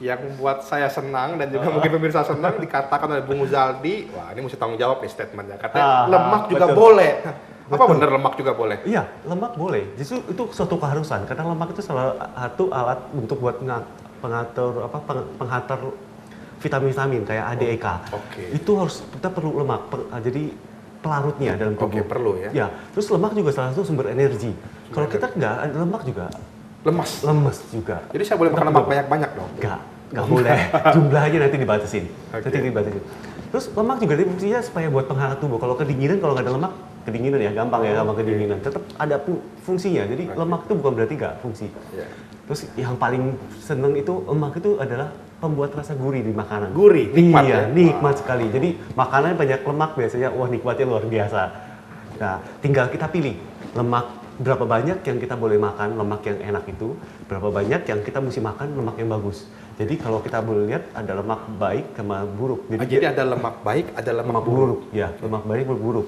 yang membuat saya senang dan juga mungkin pemirsa senang dikatakan oleh Bung Uzaldi, wah ini mesti tanggung jawab nih statementnya, katanya lemak juga betul. boleh. Apa Betul. benar lemak juga boleh? Iya, lemak boleh. Justru itu suatu keharusan karena lemak itu salah satu alat untuk buat penghantar vitamin-vitamin kayak ADEK. Oke. Itu harus kita perlu lemak. Jadi pelarutnya dalam tubuh. Oke, perlu ya. Ya, terus lemak juga salah satu sumber energi. Kalau kita nggak ada lemak juga lemas juga. Jadi saya boleh makan lemak banyak-banyak dong? Nggak boleh. Jumlahnya nanti dibatasin. Oke. Nanti dibatasin. Terus lemak juga fungsinya supaya buat penghangat tubuh. Kalau kedinginan, kalau nggak ada lemak, kedinginan ya, gampang kedinginan. Tetap ada fungsinya. Jadi lemak itu bukan berarti nggak fungsi. Yeah. Terus yang paling seneng itu lemak itu adalah pembuat rasa gurih di makanan. Gurih, nikmat iya, ya? nikmat sekali. Jadi makanan banyak lemak biasanya, wah nikmatnya luar biasa. Nah, tinggal kita pilih lemak berapa banyak yang kita boleh makan, lemak yang enak itu, berapa banyak yang kita mesti makan lemak yang bagus. Jadi kalau kita boleh lihat ada lemak baik sama buruk. Jadi ada lemak baik, ada lemak buruk. Ya, lemak baik dan buruk.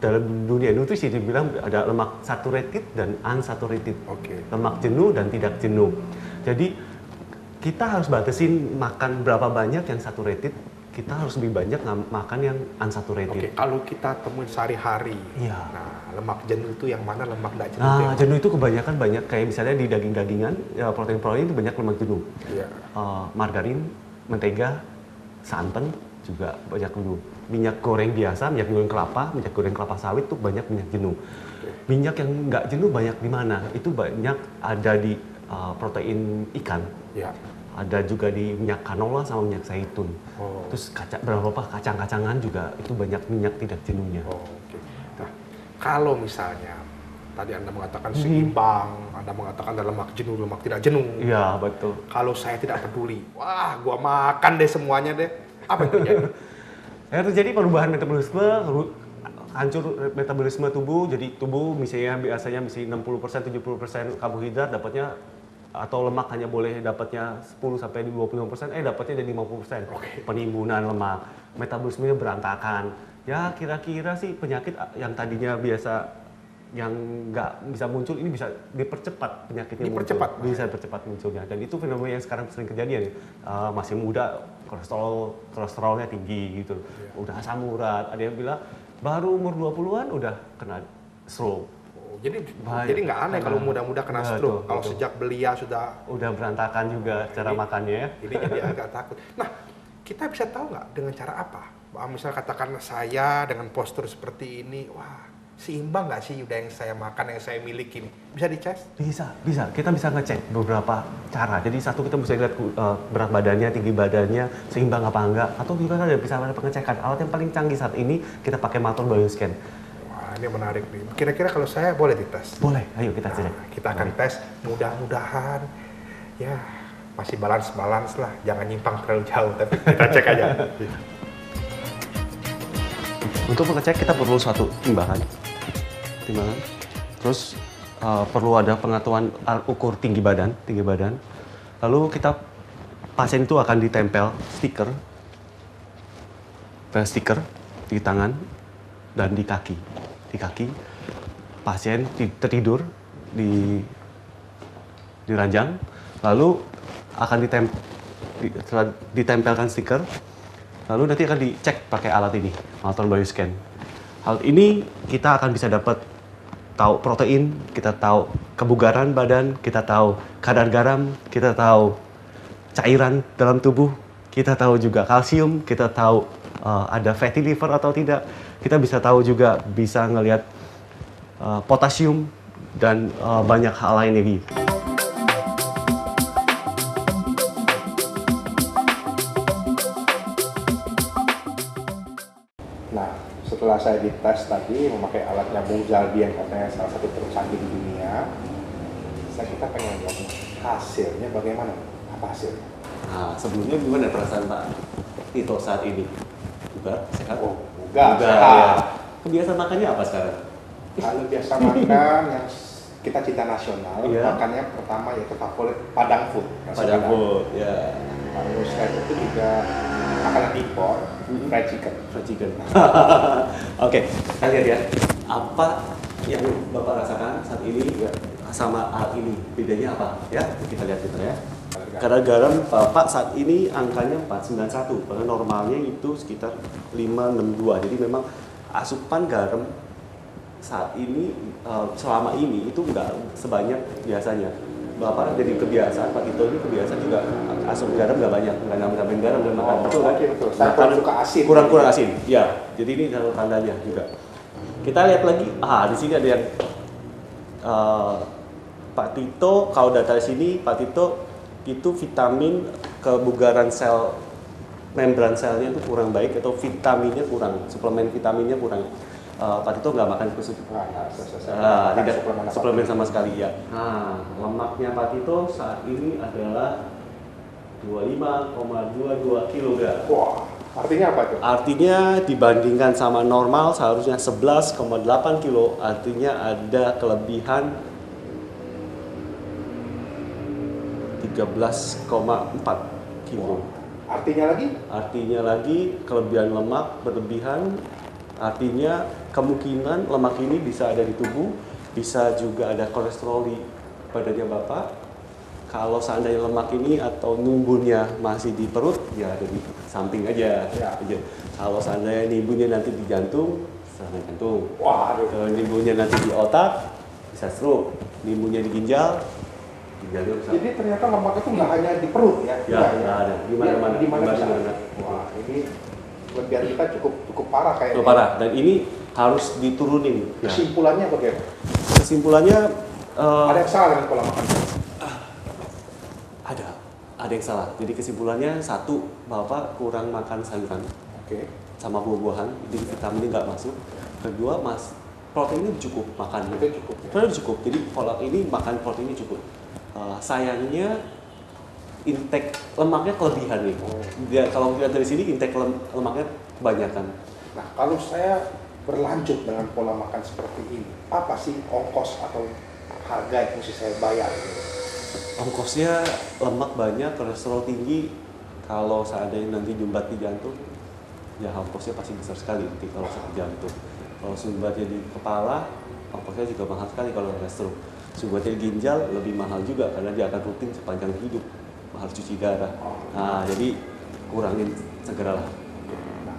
Dalam dunia nutrisi dibilang ada lemak saturated dan unsaturated. Oke. Lemak jenuh dan tidak jenuh. Jadi kita harus batasin makan berapa banyak yang saturated, kita harus lebih banyak makan yang unsaturated. Oke, kalau kita temuin sehari-hari, iya. Nah lemak jenuh itu yang mana, lemak tidak jenuh? Nah, jenuh itu kebanyakan banyak, kayak misalnya di daging-dagingan, ya, protein-protein itu banyak lemak jenuh. Iya. Margarin, mentega, santan juga banyak jenuh. Minyak goreng biasa, minyak goreng kelapa sawit itu banyak minyak jenuh. Minyak yang nggak jenuh banyak di mana? Itu banyak ada di protein ikan. Ya. Ada juga di minyak canola sama minyak zaitun. Terus beberapa kacang-kacangan juga itu banyak minyak tidak jenuhnya. Oke. Nah, kalau misalnya tadi Anda mengatakan seimbang, Anda mengatakan ada lemak jenuh, lemak tidak jenuh. Iya, betul. Kalau saya tidak peduli, wah gua makan deh semuanya deh. Apa yang terjadi? Yang terjadi perubahan metabolisme, hancur metabolisme tubuh, jadi tubuh misalnya biasanya mesti 60%, 70% karbohidrat dapatnya, atau lemak hanya boleh dapatnya 10-25%, dapatnya jadi 50%. Penimbunan lemak, metabolismenya berantakan. Ya kira-kira sih penyakit yang tadinya biasa yang nggak bisa muncul ini bisa dipercepat penyakitnya muncul. Bisa dipercepat munculnya. Dan itu fenomena yang sekarang sering kejadian. Masih muda, kolesterolnya tinggi gitu. Udah asam urat, ada yang bilang baru umur 20-an udah kena stroke. Jadi nggak aneh kalau muda-muda kena stroke. Kalau sejak belia udah berantakan juga cara makannya ya. Ini jadi agak takut. Nah, kita bisa tahu nggak dengan cara apa? Misalnya katakan saya dengan postur seperti ini, wah seimbang nggak sih udah yang saya makan, yang saya miliki? Bisa dicek? Bisa. Kita bisa ngecek beberapa cara. Jadi satu, kita bisa lihat berat badannya, tinggi badannya, seimbang apa enggak. Atau juga bisa ada pengecekan. Alat yang paling canggih saat ini kita pakai Maton Bioscan. Ini menarik nih. Kira-kira kalau saya boleh dites? Boleh, ayo kita cek. Kita akan tes, mudah-mudahan ya masih balance lah, jangan nyimpang terlalu jauh, tapi kita cek aja. Untuk mengecek kita perlu suatu timbangan. Terus perlu ada pengetahuan ukur tinggi badan. Lalu pasien itu akan ditempel stiker di tangan dan di kaki. Pasien tertidur di ranjang, lalu akan ditempelkan stiker, lalu nanti akan dicek pakai alat ini, Maton Bioscan. Hal ini kita akan bisa dapat tahu protein, kita tahu kebugaran badan, kita tahu kadar garam, kita tahu cairan dalam tubuh, kita tahu juga kalsium, kita tahu ada fatty liver atau tidak. Kita bisa tahu juga, bisa ngelihat potasium dan banyak hal lain lagi. Nah, setelah saya dites tadi memakai alatnya Bung Uzaldi yang katanya salah satu tercanggih di dunia, kita pengen lihat hasilnya bagaimana? Apa hasilnya? Nah, sebelumnya gimana perasaan Pak Tito saat ini? Bugar, sehat? Bugar, sehat. Ya. Kebiasaan makannya apa sekarang? Kalau biasa makan yang kita cita nasional, makannya pertama yaitu favorit Padang food. Padang food, ya. Lalu setelah itu juga makanan impor, fried chicken. Oke, kita lihat ya. Apa yang Bapak rasakan saat ini sama hal ini? Bedanya apa? Ya, kita lihat gitu ya. Kadar garam Bapak saat ini angkanya 491, karena normalnya itu sekitar 562. Jadi memang asupan garam saat ini selama ini itu nggak sebanyak biasanya. Bapak jadi kebiasaan, Pak Tito ini kebiasaan juga asupan garam nggak banyak, nggak nambahin garam dan makan. Betul, betul. Saya kurang suka asin. Kurang asin, ya. Jadi ini salah tandanya juga. Kita lihat lagi, di sini ada yang Pak Tito, kalau data di sini Pak Tito itu vitamin kebugaran sel, membran selnya itu kurang baik atau vitaminnya kurang, suplemen vitaminnya kurang. Pak Tito nggak makan tidak suplemen sama sekali ya. Lemaknya Pak Tito saat ini adalah 25,22 kg. Wah, artinya apa itu? Artinya dibandingkan sama normal seharusnya 11,8 kilo, artinya ada kelebihan 13,4 kilo. Artinya lagi kelebihan lemak berlebihan, artinya kemungkinan lemak ini bisa ada di tubuh, bisa juga ada kolesterol di badannya Bapak. Kalau seandainya lemak ini atau numbuhnya masih di perut, ya ada di samping aja. Ya. Kalau seandainya nimbuhnya nanti di jantung, serangan jantung. Waduh. Nimbuhnya nanti di otak, bisa stroke. Nimbuhnya di ginjal bisa. Jadi ternyata lemak itu nggak hanya di perut ya? Ya, nggak ada. Di mana-mana. Wah, ini kelebihan kita cukup parah kayaknya. Cukup parah. Dan ini harus diturunin. Kesimpulannya bagaimana? Kesimpulannya ada yang salah dengan pola makan? Ada yang salah. Jadi kesimpulannya satu, Bapak kurang makan sayuran, sama buah-buahan, jadi vitaminnya nggak masuk. Kedua, proteinnya cukup makan. Itu cukup. Proteinnya cukup. Jadi pola ini makan proteinnya cukup. Sayangnya intake lemaknya kelebihan nih. Kalau kita dari sini intake lemaknya kebanyakan. Nah, kalau saya berlanjut dengan pola makan seperti ini, apa sih ongkos atau harga yang mesti saya bayar? Ongkosnya lemak banyak, kolesterol tinggi. Kalau seandainya nanti sumbat di jantung, ya ongkosnya pasti besar sekali nanti kalau sakit jantung. Kalau sumbatnya di kepala, ongkosnya juga mahal sekali kalau kolesterol. Sumbatnya di ginjal lebih mahal juga karena dia akan rutin sepanjang hidup, harus cuci darah. Nah, jadi kurangin segeralah. Nah,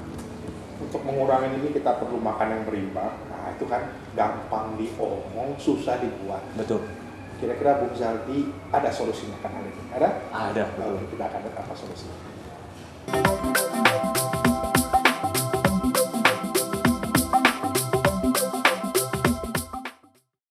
untuk mengurangi ini kita perlu makan yang berimbang. Nah, itu kan gampang diomong, susah dibuat. Betul. Kira-kira Bung Zaldi ada solusinya kan hal ini? Ada? Ada. Betul. Kita akan lihat apa solusinya.